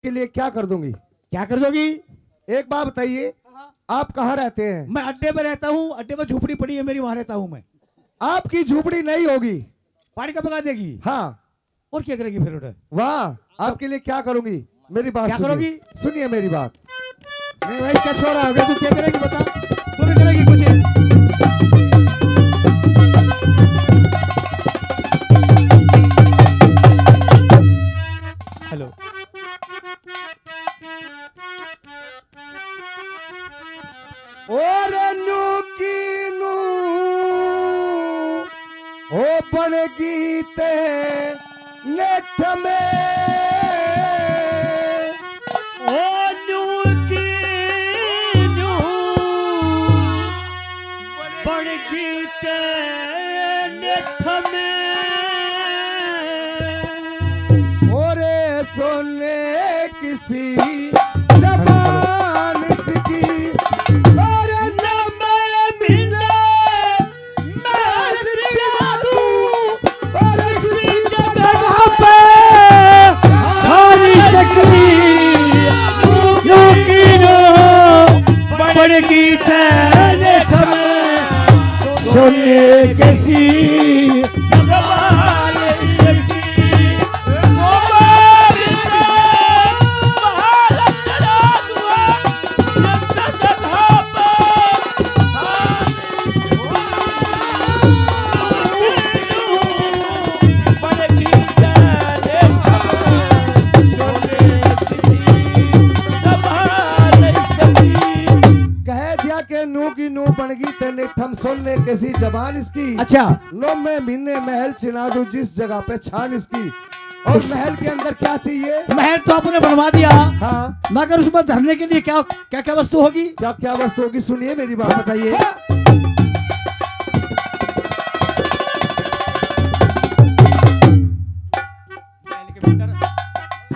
के लिए क्या कर दूंगी? क्या कर दोगी? एक बात बताइए, आप कहाँ रहते हैं? मैं अड्डे पे रहता हूँ, अड्डे पे झोपड़ी पड़ी है मेरी, वहां रहता हूँ मैं। आपकी झोपड़ी नहीं होगी। पानी का पका देगी? हाँ। और क्या करेगी फिर उधर? वाह, आपके लिए क्या करूंगी? मेरी बात क्या सुनिए। करोगी? सुनिए मेरी बात। नहीं भाई, क्या छोड़ा हो गया? तू क्या करेगी बता? तू भी करेगी कुछ? हेलो। और नू की नू ओ बन गीते नेठ में, ओ नू की नू बन गीते नेठ में, और सोने किसी जबान की, और न मैं मिले मैं जादू, और किसी जगह पे हारी सकी नू की नू बन गीते नेठ में, सोने कैसी जबान सकी मोबाइल बाहर चला दुआ ये सजदा पर साले बन गीते नेठ में, सोने किसी जबान सकी। कह दिया कि नू की नू बन गई तेने ठम सुनने किसी जबान इसकी। अच्छा, नो मैं मीने महल चिना दूं जिस जगह पे छान इसकी। और महल के अंदर क्या चाहिए? महल तो आपने बनवा दिया, हाँ, मगर उसमें धरने के लिए क्या क्या क्या वस्तु होगी? क्या क्या वस्तु होगी? सुनिए मेरी बात। बताइए। हाँ।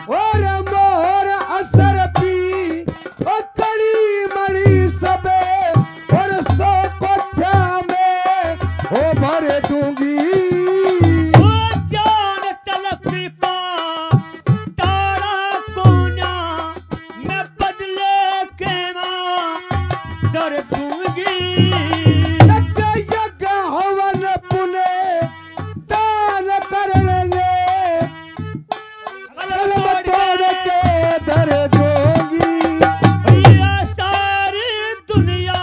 और मोर असर पी ओ कड़ी मड़ी सबे, और सो कोठा में ओ भर दूंगी। जान तलफी का तारा कोना, मैं बदले के मां सर दूंगी। यज्ञ यज्ञ हवन पुने दान करने, कलम तोड़ के धर दूंगी। भैया सारी दुनिया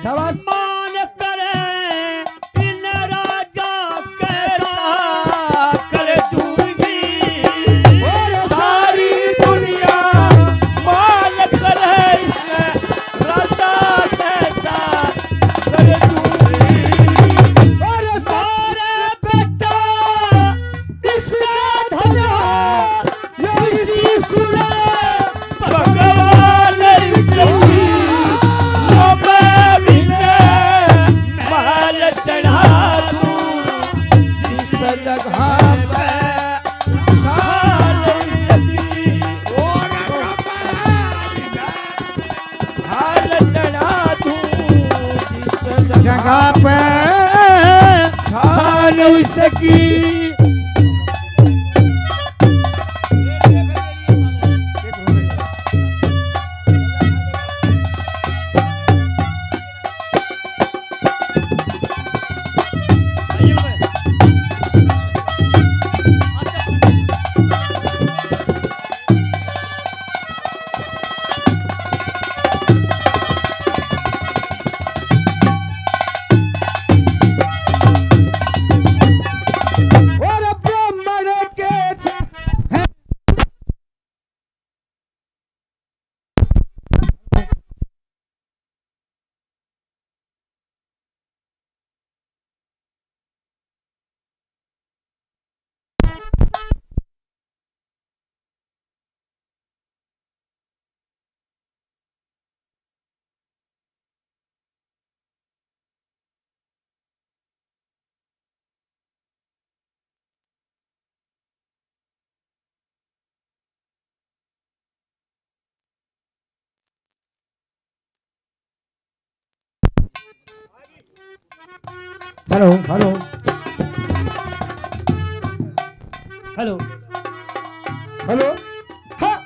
शाबाश। मान करे, इन राजा कैसा कर दूंगी। और सारी दुनिया मान करे, इसमें राजा कैसा कर दूंगी। और सारे बेटा इसका धरा ये इसी सुने। भगवान सही नो मैं मिले महल चढ़ा दूं जिस जगह पे छान सकी। और महल चढ़ा दूं जिस जगह पे छान सकी। और ब्राह्मण के हेलो हेलो हेलो। हेलो। हाँ,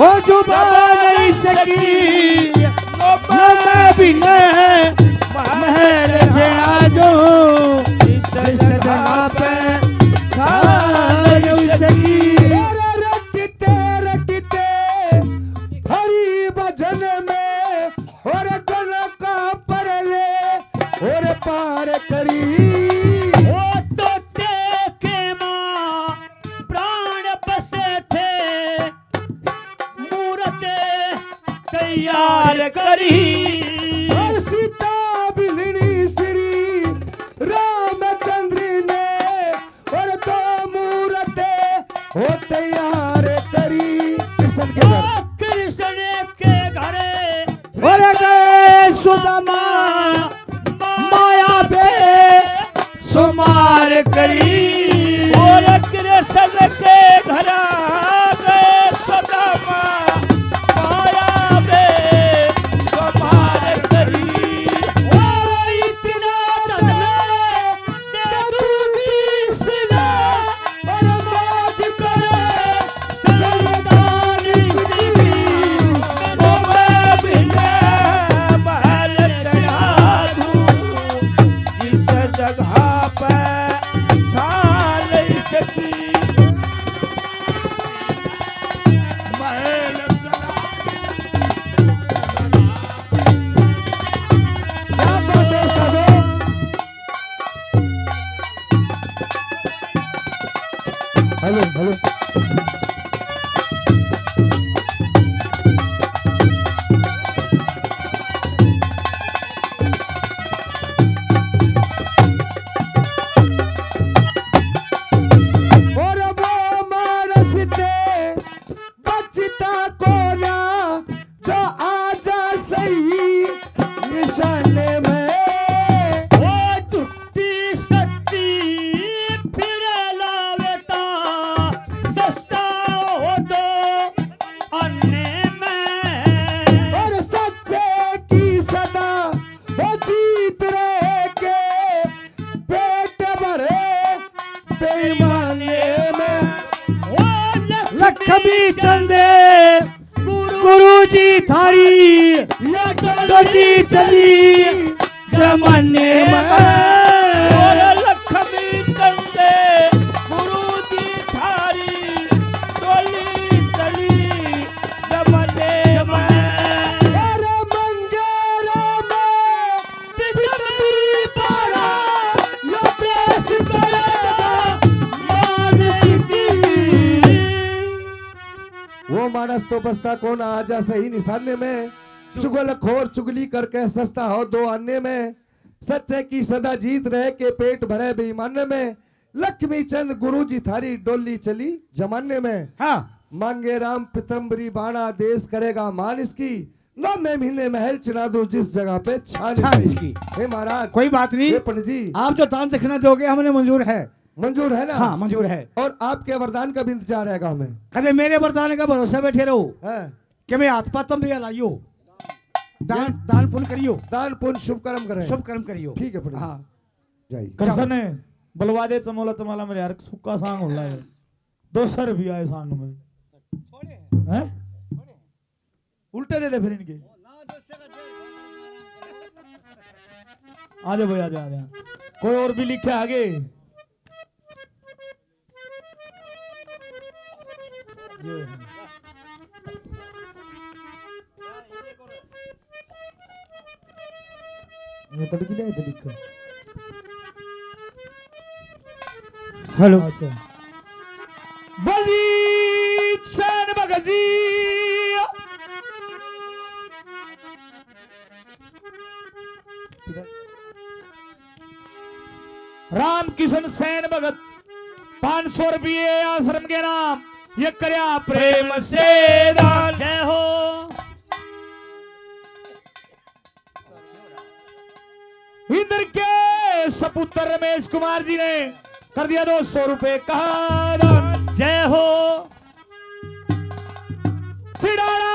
हो जुबा नहीं सकी नो मैं भी महल जना दो इस जगह पे छा नहीं सकी रटते रटते हरी भजन में और गल का परले और पार करी वो तो के माँ प्राण बसे थे मूरत तैयार करी और सीता बिलनी श्री रामचंद्र ने और दो मूरते हो तैयार करी कृष्ण के घर कृष्ण के घरे और गए सुदामा माया पे सुमार करी और कृष्ण के घर गए सुदामा माया में समार करी और इतना दे तू कृष्ण और मौज करे सलदानी नो मैं बिना महल चढ़ा दूं जिस जगह पे छा नहीं सकी महल चढ़ा क्या बात है साधो हेलो हेलो और वो मानसते बचता को ना जो आजा सही निशाने में वो झुट्टी सच्ची फिर लावेता सस्ता हो तो अन्य में और सच्चे की सदा वो जीत रहे के पेट भरे बेईमानी में वो लक्ष्मी चंदे गुरु जी थारी या डोली चली जमाने में और लक्ष्मी चंदे गुरु जी थारी डोली चली जमने में और मंगेरा में बिगड़ी पारा या देश करेगा वो मानस तो बसता कौन आजा सही निशाने में चुगल खोर चुगली करके सस्ता हो दो अन्य में सच्चे की सदा जीत रहे के पेट भरे बेईमाने में लक्ष्मी चंद गुरु जी थारी डोली चली जमाने में हाँ मांगे राम पितम्बरी बाणा देश करेगा मान इसकी नौ में महीने महल चुना दो जिस जगह पे छान छान इसकी। इसकी। हे महाराज कोई बात नहीं हे पंडित जी आप जो दान दक्षिणा दोगे हमने मंजूर है मंजूर है ना हाँ मंजूर है और आपके वरदान का भी इंतजार रहेगा हमें कदे मेरे वरदान का भरोसा बैठे रहो हैं? कि मैं हाथ पातम भी लाइयो दान दान पुण्य करियो दान पुण्य शुभ कर्म करें शुभ कर्म करियो ठीक है पंडित हाँ जाइए कृष्ण ने बलवा दे चमोला चमाला मेरे यार सुक्का सांग होला है 200 रुपया है सांग में हैं उल्टे दे दे फिर इनके आ जा भाई आ जा कोई और भी लिखे आगे ये ये तड़की दे इधर लिखा हेलो अच्छा बलजीत सेन भगत जी राम किशन सेन भगत 500 रुपये आश्रम के नाम ये करया प्रेम से दान जय हो इंद्र के सपुत्र रमेश कुमार जी ने कर दिया 200 रुपये का दान जय हो चिड़ाना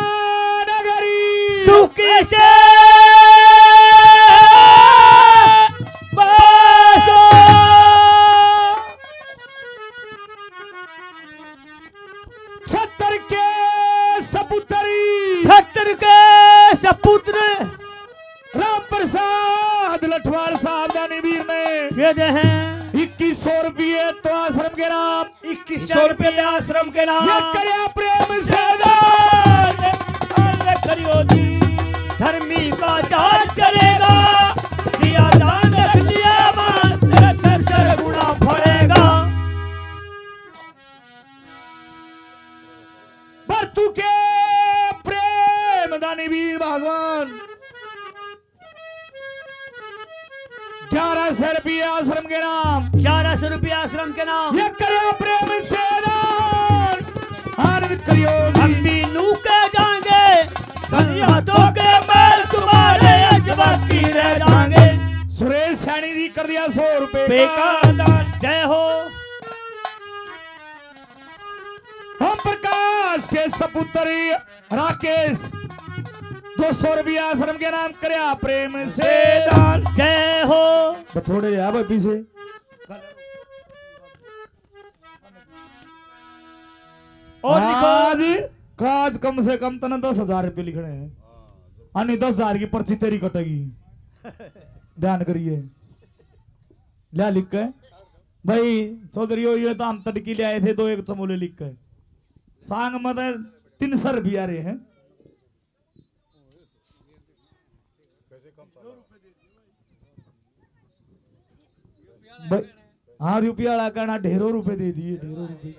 नगरी सुखी से बसो छतर के सपुत्र दे दे हैं 2100 रुपये तो आश्रम के नाम 2100 रुपये आश्रम के नाम ये करे प्रेम से अरे करियो जी धर्मी का जहाज चलेगा दिया दान रख लिया मान तेरा सर गुना फड़ेगा पर तू के प्रेम दानी वीर भगवान 1100 रुपये आश्रम के नाम 1100 रुपये आश्रम के नाम ये करे प्रेम से दान आनंद करियो हम जी भी नूके जाएंगे हाथों के मैल तुम्हारे अजबाती रह जाएंगे सुरेश सैनी जी कर दिया 100 रुपये बेका दान जय हो हम प्रकाश के सपुत्री राकेश 200 रुपये आश्रम के नाम करे प्रेम से दान जय हो तो थोड़े यार भाई पीछे और लिखो आज काज कम से कम तना 10,000 रुपये लिखने हैं अन्य 10,000 की पर्ची तेरी कटेगी ध्यान करिए लिया लिख के भाई चौधरी ये तो हम तड़की ले आए थे तो एक चमोले लिख के सांग मत 300 रुपये आ रहे हैं भाई हाँ रुपया करना ढेरों रुपए दे दिए ढेरों रुपए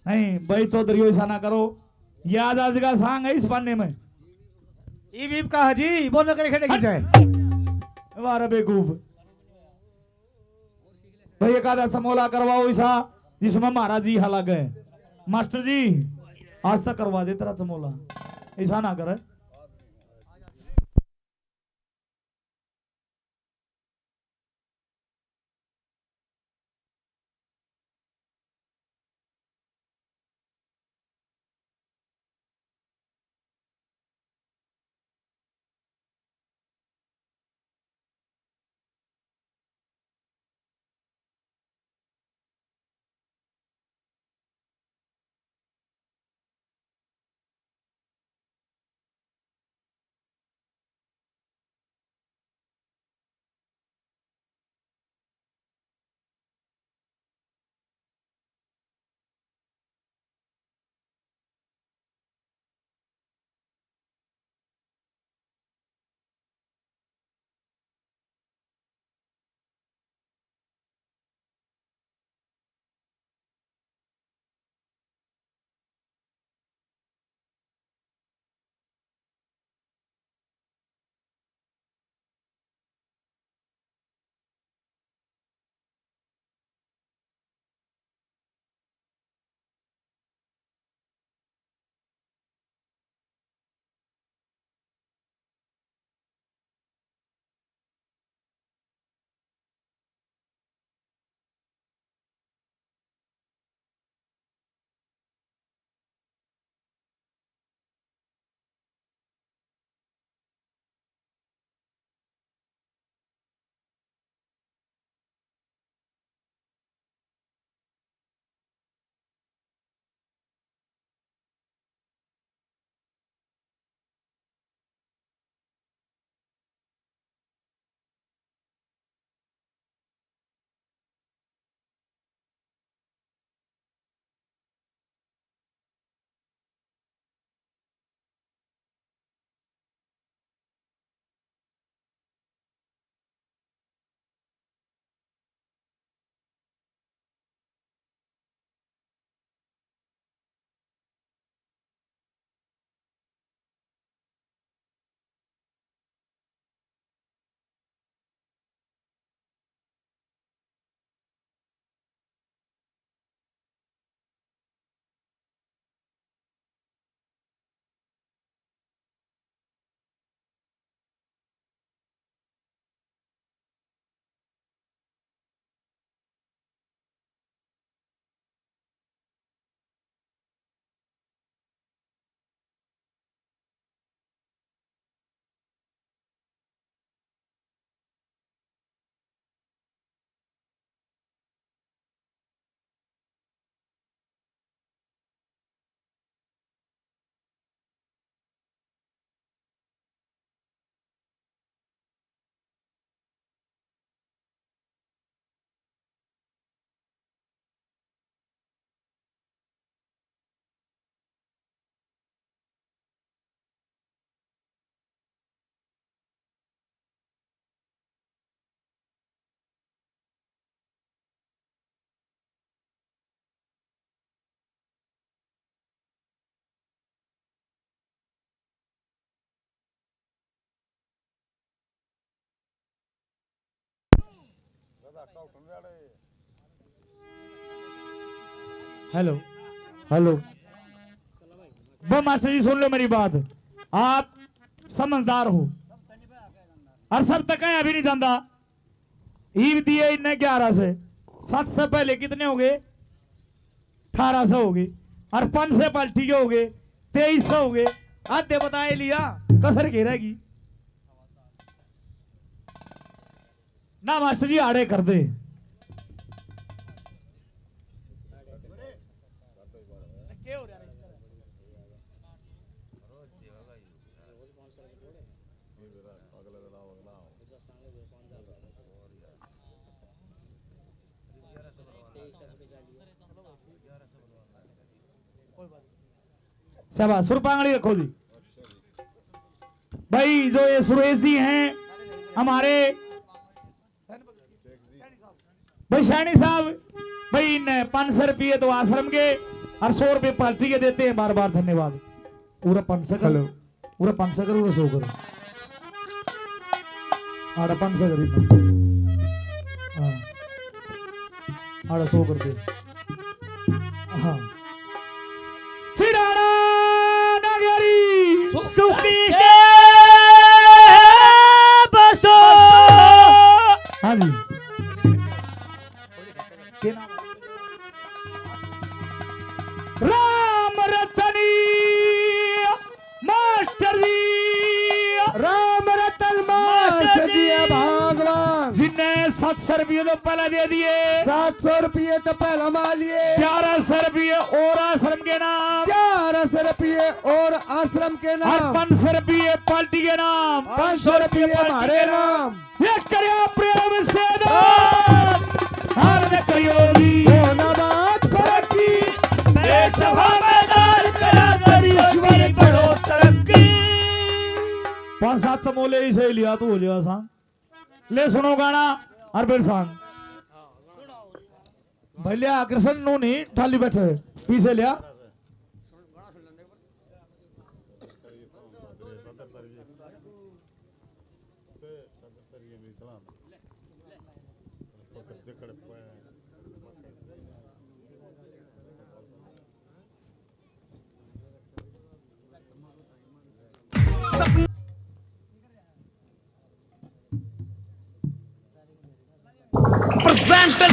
नहीं भाई चौधरी ऐसा ना करो ये आज का सांग है इस पाने में ई वीप का हाजी बोल करे खेने की जाए हमारा बेवकूफ भाई एक आधा समोला करवाओ ऐसा जिसमें महाराज जी हला गए मास्टर जी आज तक करवा दे तेरा समोला ऐसा ना करे हेलो हेलो वो मास्टर जी सुन लो मेरी बात, आप समझदार हो और सब तक है अभी नहीं जानता। ईव दिए इन्हें 11 से 7 से पहले कितने हो गए 1800 हो गए और 5 से पलटी के हो गए 2300 हो गए। आधे बताए लिया कसर घेरेगी ना मास्टर जी आड़े कर दे। शाबाश सुरपांगड़ी रखो जी। भाई जो ये सुरेश जी हैं हमारे भाई सैनी साहब, भाई इन 500 रुपये तो आश्रम के और 100 रुपये पार्टी के देते हैं, बार बार धन्यवाद। पूरा 500 करो, पूरा 500 करो, 100 करो, आड़ा 500 करो, आड़ा 100 कर दे। हाँ चिड़ाड़ा नगरी सुखी से बसो। हाँ जी के नाम? राम रतनी मास्टर जी, राम रतन मास्टर जी है भगवान, जिन्हें 700 रुपये तो पहले दे दिए, 700 रुपये तो पहले मालिए, 1100 रुपये और आश्रम के नाम, 1100 रुपये और आश्रम के और नाम, 500 रुपये पार्टी के नाम, 500 रुपये हमारे नाम। ये करियो प्रेम से दान, हर ने करियो जी नबाद फरकी सभा मैदान करा करियो बड़ो तरक्की। 5-7 समोले ही से लिया तो हो लिया सांग। ले सुनो गाना और फिर सांग भैया कृष्ण नो नहीं ठाली बैठे पीछे लिया। Presenta